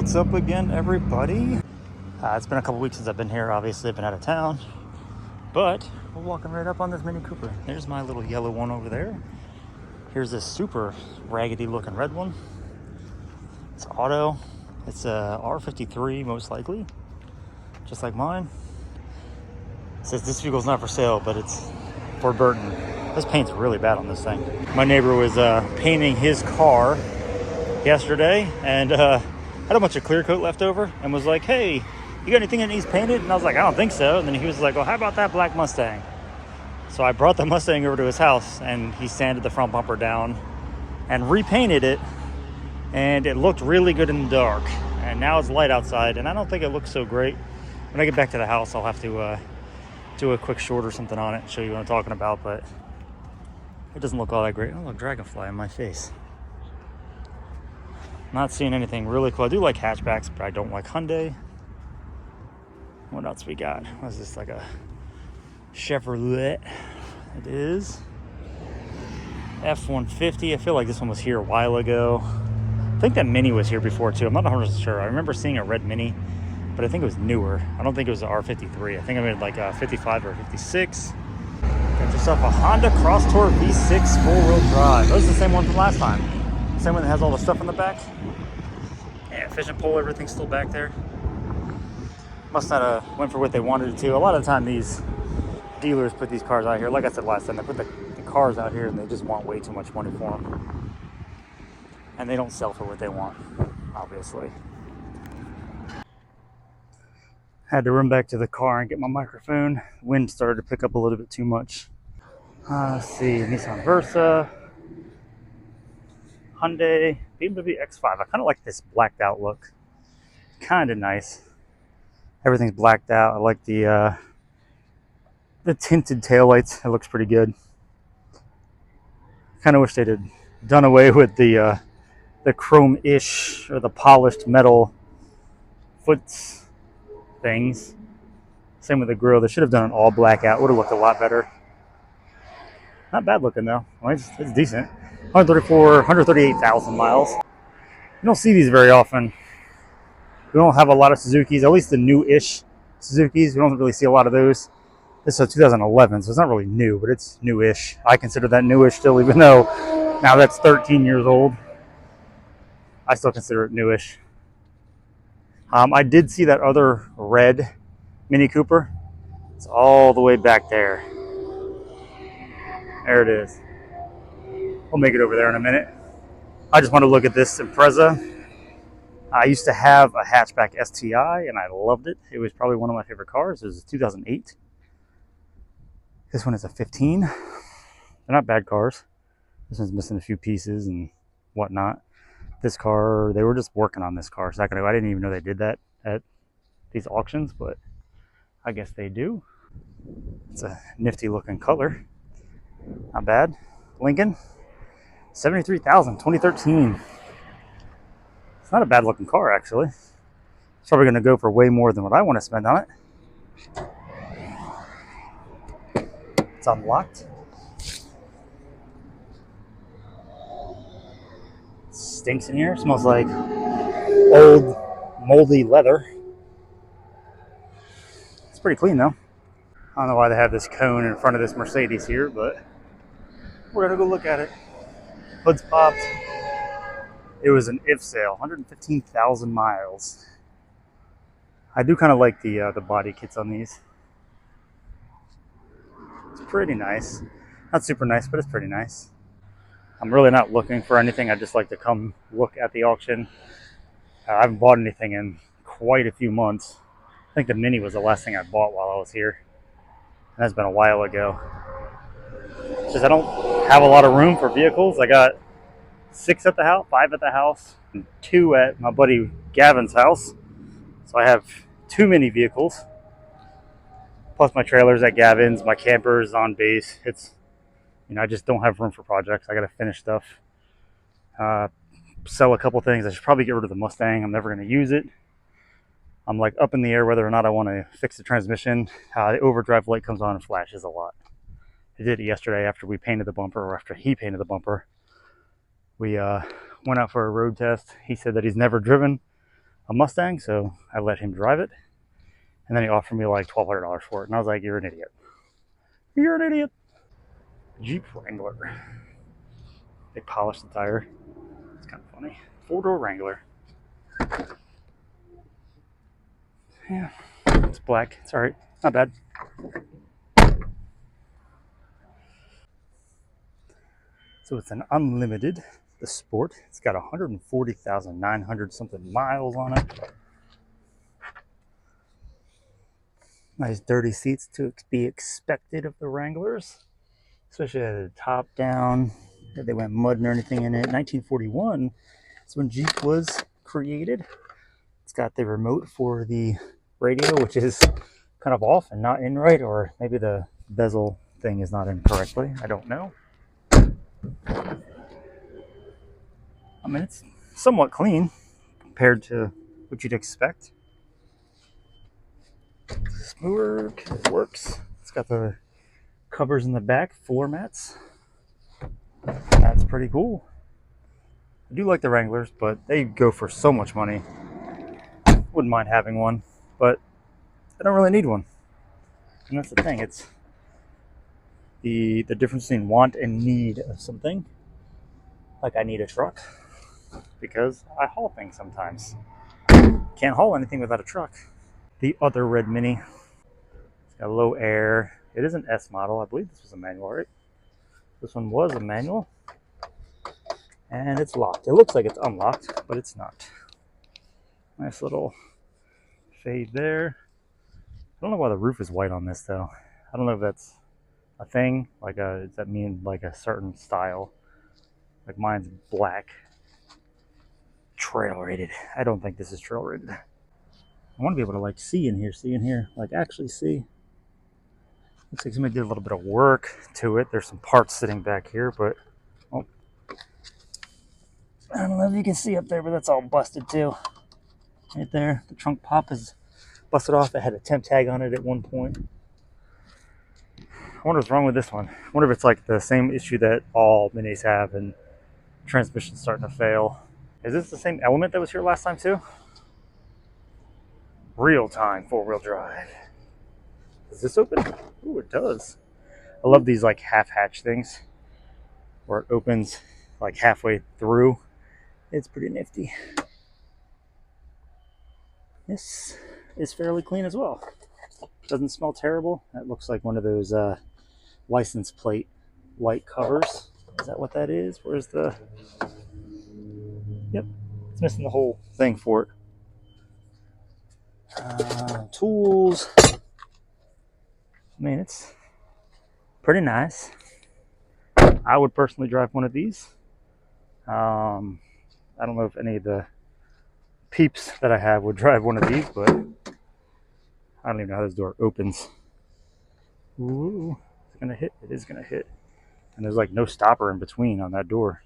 What's up again, everybody? It's been a couple weeks since I've been here. Obviously, I've been out of town, but we're walking right up on this Mini Cooper. There's my little yellow one over there. Here's this super raggedy looking red one. It's auto. It's a R53 most likely, just like mine. It says this vehicle's not for sale, but it's for Burton. This paint's really bad on this thing. My neighbor was painting his car yesterday and had a bunch of clear coat left over and was like, hey, you got anything that needs painted? And I was like, I don't think so. And then he was like, well, how about that black Mustang? So I brought the Mustang over to his house and he sanded the front bumper down and repainted it, and it looked really good in the dark. And now it's light outside and I don't think it looks so great. When I get back to the house, I'll have to do a quick short or something on it and show you what I'm talking about, but it doesn't look all that great. Oh, look, dragonfly in my face. Not seeing anything really cool. I do like hatchbacks, but I don't like Hyundai. What else we got? What is this, like a Chevrolet? It is. F-150. I feel like this one was here a while ago. I think that Mini was here before too. I'm not 100% sure. I remember seeing a red Mini, but I think it was newer. I don't think it was an R53. I think I made like a 55 or 56. Got yourself a Honda Crosstour V6 four-wheel drive. That was the same one from last time. Same one that has all the stuff in the back. Yeah, fishing pole, everything's still back there. Must not have went for what they wanted it to. A lot of the time these dealers put these cars out here, like I said last time, they put the cars out here and they just want way too much money for them. And they don't sell for what they want, obviously. Had to run back to the car and get my microphone. Wind started to pick up a little bit too much. Let's see, Nissan Versa. Hyundai, BMW X5. I kind of like this blacked out look. Kind of nice. Everything's blacked out. I like the tinted taillights. It looks pretty good. Kind of wish they'd have done away with the chrome-ish or the polished metal foot things. Same with the grille. They should have done an all black out. Would have looked a lot better. Not bad looking though. Well, it's decent. 138,000 miles. You don't see these very often. We don't have a lot of Suzukis, at least the new-ish Suzukis. We don't really see a lot of those. This is a 2011, so it's not really new, but it's new-ish. I consider that new-ish still, even though now that's 13 years old. I still consider it newish. I did see that other red Mini Cooper. It's all the way back there. There it is. We'll make it over there in a minute. I just want to look at this Impreza. I used to have a hatchback STI and I loved it. It was probably one of my favorite cars. It was a 2008. This one is a 15. They're not bad cars. This one's missing a few pieces and whatnot. This car, they were just working on this car. So I didn't even know they did that at these auctions, but I guess they do. It's a nifty looking color. Not bad. Lincoln. 73,000, 2013. It's not a bad looking car, actually. It's probably going to go for way more than what I want to spend on it. It's unlocked. It stinks in here. It smells like old, moldy leather. It's pretty clean, though. I don't know why they have this cone in front of this Mercedes here, but we're going to go look at it. Hood's popped. It was an if sale, 115,000 miles. I do kind of like the body kits on these. It's pretty nice. Not super nice, but it's pretty nice. I'm really not looking for anything. I just like to come look at the auction. I haven't bought anything in quite a few months. I think the Mini was the last thing I bought while I was here. And that's been a while ago. It's just I don't have a lot of room for vehicles. I got 6 at the house, 5 at the house, and 2 at my buddy Gavin's house. So I have too many vehicles. Plus my trailers at Gavin's, my campers on base. I just don't have room for projects. I got to finish stuff. Sell a couple things. I should probably get rid of the Mustang. I'm never going to use it. I'm like up in the air whether or not I want to fix the transmission. The overdrive light comes on and flashes a lot. I did it yesterday after we painted the bumper, or after he painted the bumper. We went out for a road test. He said that he's never driven a Mustang, so I let him drive it. And then he offered me like $1,200 for it. And I was like, you're an idiot. You're an idiot. Jeep Wrangler. They polished the tire. It's kind of funny. Four-door Wrangler. Yeah, it's black. It's all right. Not bad. So it's an unlimited, the Sport. It's got 140,900 something miles on it. Nice dirty seats to be expected of the Wranglers, especially at the top down. They went mudding or anything in it. 1941 is when Jeep was created. It's got the remote for the radio, which is kind of off and not in right, or maybe the bezel thing is not in correctly. I don't know. I mean, it's somewhat clean compared to what you'd expect. It works. It's got the covers in the back, floor mats. That's pretty cool. I do like the Wranglers, but they go for so much money. Wouldn't mind having one, but I don't really need one. And that's the thing. It's the difference between want and need of something. Like I need a truck because I haul things sometimes. Can't haul anything without a truck. The other red Mini. It's got low air. It is an S model. I believe this was a manual, right? This one was a manual. And it's locked. It looks like it's unlocked, but it's not. Nice little fade there. I don't know why the roof is white on this though. I don't know if that's a thing. Does that mean like a certain style? Like mine's black. Trail rated. I don't think this is trail rated. I want to be able to like see in here, like actually see. Looks like somebody did a little bit of work to it. There's some parts sitting back here, but oh, I don't know if you can see up there, but that's all busted too. Right there, the trunk pop is busted off. It had a temp tag on it at one point. I wonder what's wrong with this one. I wonder if it's like the same issue that all Minis have and transmission's starting to fail. Is this the same element that was here last time too? Real-time four-wheel drive. Does this open? Ooh, it does. I love these like half-hatch things where it opens like halfway through. It's pretty nifty. This is fairly clean as well. Doesn't smell terrible. That looks like one of those license plate light covers. Is that what that is? Where's the... Yep, it's missing the whole thing for it. Tools. I mean, it's pretty nice. I would personally drive one of these. I don't know if any of the peeps that I have would drive one of these, but I don't even know how this door opens. Ooh, it's gonna hit. It is gonna hit. And there's like no stopper in between on that door.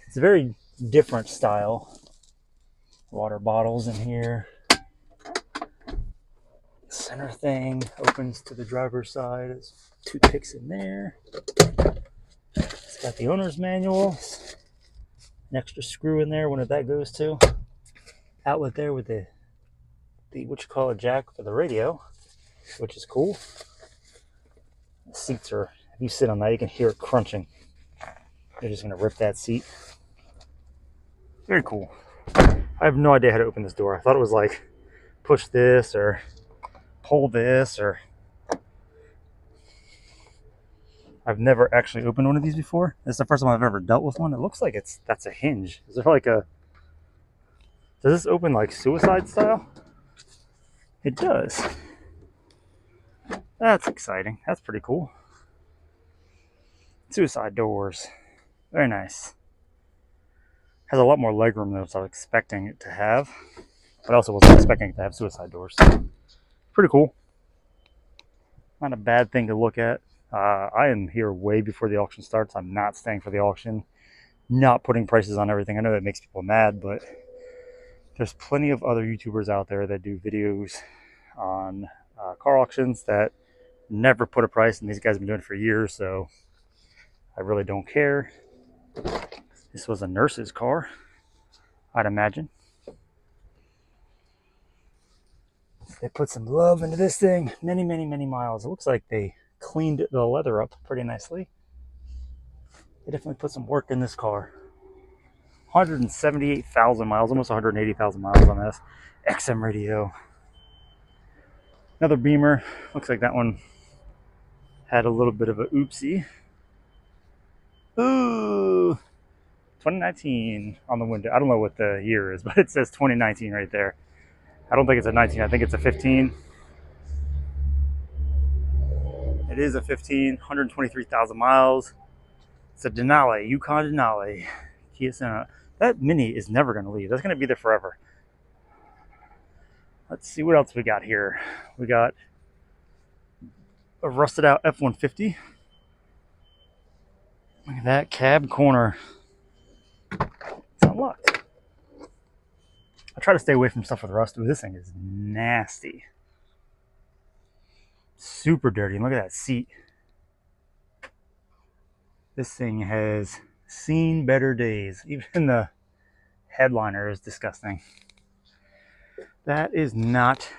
It's a very different style. Water bottles in here. Center thing opens to the driver's side. There's toothpicks in there. It's got the owner's manual. An extra screw in there. Wonder if that goes to. Outlet there with the what you call a jack for the radio, which is cool. The seats are, if you sit on that, you can hear it crunching. They're just gonna rip that seat. Very cool. I have no idea how to open this door. I thought it was like push this or pull this, or I've never actually opened one of these before. It's the first time I've ever dealt with one. It looks like that's a hinge. Is there like a... Does this open like suicide style? It does. That's exciting. That's pretty cool. Suicide doors. Very nice. Has a lot more legroom than I was expecting it to have. But I also wasn't expecting it to have suicide doors. Pretty cool. Not a bad thing to look at. I am here way before the auction starts. I'm not staying for the auction. Not putting prices on everything. I know that makes people mad, but there's plenty of other YouTubers out there that do videos on car auctions that never put a price, and these guys have been doing it for years, so I really don't care. This was a nurse's car. I'd imagine. They put some love into this thing. Many, many, many miles. It looks like they cleaned the leather up pretty nicely. They definitely put some work in this car. 178,000 miles, almost 180,000 miles on this. XM radio. Another Beamer. Looks like that one had a little bit of a oopsie. Ooh, 2019 on the window. I don't know what the year is, but it says 2019 right there. I don't think it's a 19. I think it's a 15. It is a 15, 123,000 miles. It's a Denali, Yukon Denali. Kia Sena. That Mini is never going to leave. That's going to be there forever. Let's see what else we got here. We got a rusted out F-150. Look at that cab corner. It's unlocked. I try to stay away from stuff with rust. Ooh, this thing is nasty. Super dirty. And look at that seat. This thing has seen better days. Even the headliner is disgusting. That is not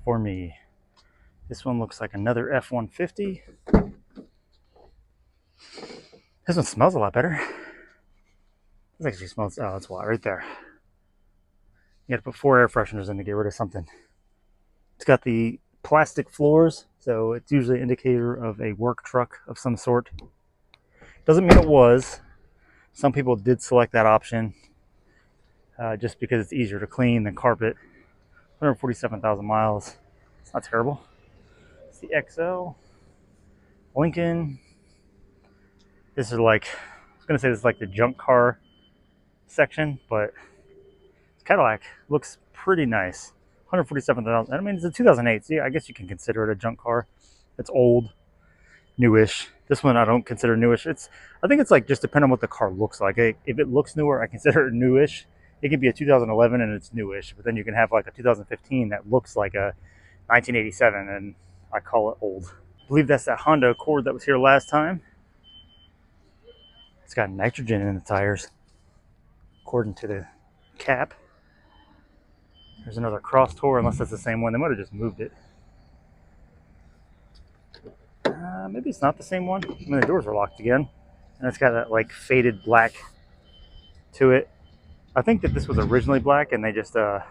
for me. This one looks like another F-150. This one smells a lot better. This actually smells, oh, that's why, right there. You gotta put 4 air fresheners in to get rid of something. It's got the plastic floors, so it's usually an indicator of a work truck of some sort. Doesn't mean it was. Some people did select that option just because it's easier to clean than carpet. 147,000 miles. It's not terrible. It's the XL. Lincoln. This is like, I was going to say this is like the junk car section, but it's Cadillac. Looks pretty nice. 147,000. I mean, it's a 2008. So yeah, I guess you can consider it a junk car. It's old, newish. This one I don't consider newish. I think it's like just depending on what the car looks like. If it looks newer, I consider it newish. It can be a 2011 and it's newish, but then you can have like a 2015 that looks like a 1987 and I call it old. I believe that's that Honda Accord that was here last time. It's got nitrogen in the tires, according to the cap. There's another Cross Tour, unless that's the same one. They might have just moved it. Maybe it's not the same one. I mean, the doors are locked again. And it's got that like faded black to it. I think that this was originally black and they just, I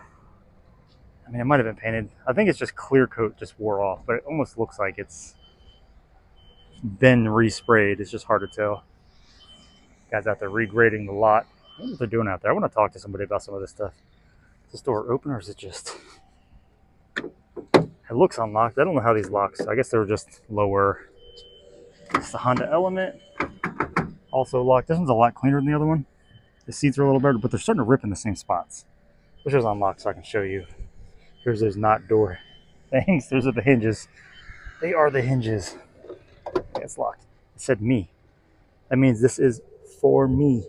mean, it might have been painted. I think it's just clear coat just wore off, but it almost looks like it's been resprayed. It's just hard to tell. Guys out there regrading the lot. I wonder what they're doing out there. I want to talk to somebody about some of this stuff. Is this door open or is it just... It looks unlocked. I don't know how these locks. I guess they were just lower. It's the Honda Element. Also locked. This one's a lot cleaner than the other one. The seats are a little better, but they're starting to rip in the same spots. Which is unlocked so I can show you. Here's those not door things. Those are the hinges. They are the hinges. Okay, it's locked. It said me. That means this is for me.